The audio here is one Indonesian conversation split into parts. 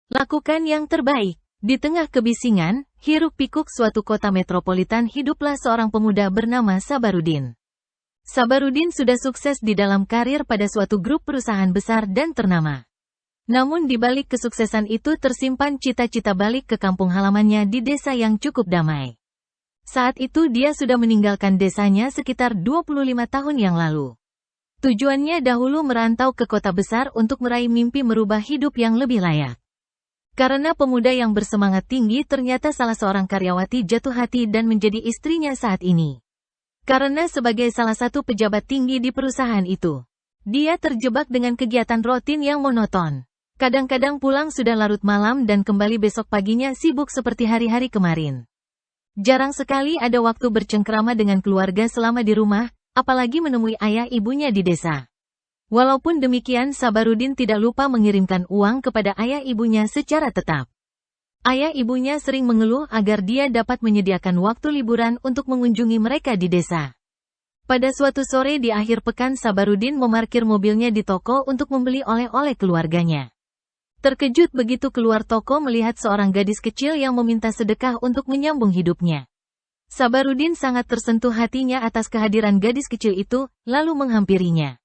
Lakukan yang terbaik. Di tengah kebisingan, hiruk-pikuk suatu kota metropolitan hiduplah seorang pemuda bernama Sabarudin. Sabarudin sudah sukses di dalam karir pada suatu grup perusahaan besar dan ternama. Namun di balik kesuksesan itu tersimpan cita-cita balik ke kampung halamannya di desa yang cukup damai. Saat itu dia sudah meninggalkan desanya sekitar 25 tahun yang lalu. Tujuannya dahulu merantau ke kota besar untuk meraih mimpi merubah hidup yang lebih layak. Karena pemuda yang bersemangat tinggi ternyata salah seorang karyawati jatuh hati dan menjadi istrinya saat ini. Karena sebagai salah satu pejabat tinggi di perusahaan itu, dia terjebak dengan kegiatan rutin yang monoton. Kadang-kadang pulang sudah larut malam dan kembali besok paginya sibuk seperti hari-hari kemarin. Jarang sekali ada waktu bercengkrama dengan keluarga selama di rumah, apalagi menemui ayah ibunya di desa. Walaupun demikian, Sabarudin tidak lupa mengirimkan uang kepada ayah ibunya secara tetap. Ayah ibunya sering mengeluh agar dia dapat menyediakan waktu liburan untuk mengunjungi mereka di desa. Pada suatu sore di akhir pekan, Sabarudin memarkir mobilnya di toko untuk membeli oleh-oleh keluarganya. Terkejut begitu keluar toko melihat seorang gadis kecil yang meminta sedekah untuk menyambung hidupnya. Sabarudin sangat tersentuh hatinya atas kehadiran gadis kecil itu, lalu menghampirinya.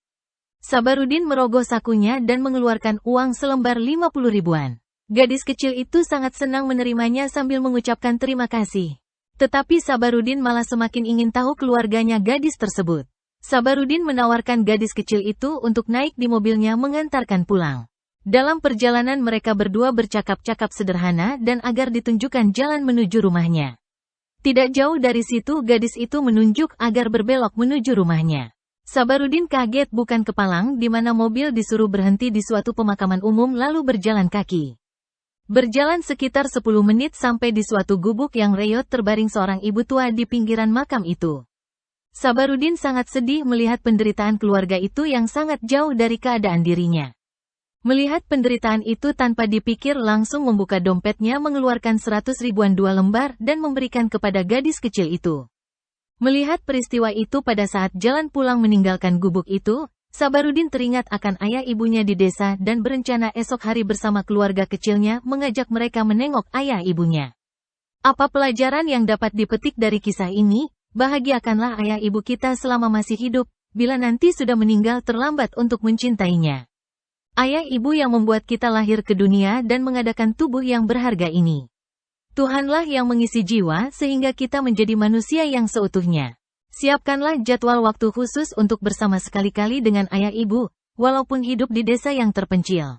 Sabarudin merogoh sakunya dan mengeluarkan uang selembar 50 ribuan. Gadis kecil itu sangat senang menerimanya sambil mengucapkan terima kasih. Tetapi Sabarudin malah semakin ingin tahu keluarganya gadis tersebut. Sabarudin menawarkan gadis kecil itu untuk naik di mobilnya mengantarkan pulang. Dalam perjalanan mereka berdua bercakap-cakap sederhana dan agar ditunjukkan jalan menuju rumahnya. Tidak jauh dari situ gadis itu menunjuk agar berbelok menuju rumahnya. Sabarudin kaget bukan kepalang di mana mobil disuruh berhenti di suatu pemakaman umum lalu berjalan kaki. Berjalan sekitar 10 menit sampai di suatu gubuk yang reyot terbaring seorang ibu tua di pinggiran makam itu. Sabarudin sangat sedih melihat penderitaan keluarga itu yang sangat jauh dari keadaan dirinya. Melihat penderitaan itu tanpa dipikir langsung membuka dompetnya mengeluarkan 100 ribuan 2 lembar dan memberikan kepada gadis kecil itu. Melihat peristiwa itu pada saat jalan pulang meninggalkan gubuk itu, Sabarudin teringat akan ayah ibunya di desa dan berencana esok hari bersama keluarga kecilnya mengajak mereka menengok ayah ibunya. Apa pelajaran yang dapat dipetik dari kisah ini? Bahagiakanlah ayah ibu kita selama masih hidup, bila nanti sudah meninggal terlambat untuk mencintainya. Ayah ibu yang membuat kita lahir ke dunia dan mengadakan tubuh yang berharga ini. Tuhanlah yang mengisi jiwa sehingga kita menjadi manusia yang seutuhnya. Siapkanlah jadwal waktu khusus untuk bersama sekali-kali dengan ayah ibu, walaupun hidup di desa yang terpencil.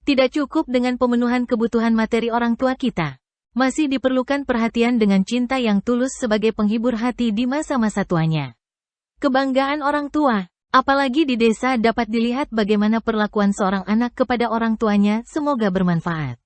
Tidak cukup dengan pemenuhan kebutuhan materi orang tua kita. Masih diperlukan perhatian dengan cinta yang tulus sebagai penghibur hati di masa-masa tuanya. Kebanggaan orang tua. Apalagi di desa dapat dilihat bagaimana perlakuan seorang anak kepada orang tuanya, semoga bermanfaat.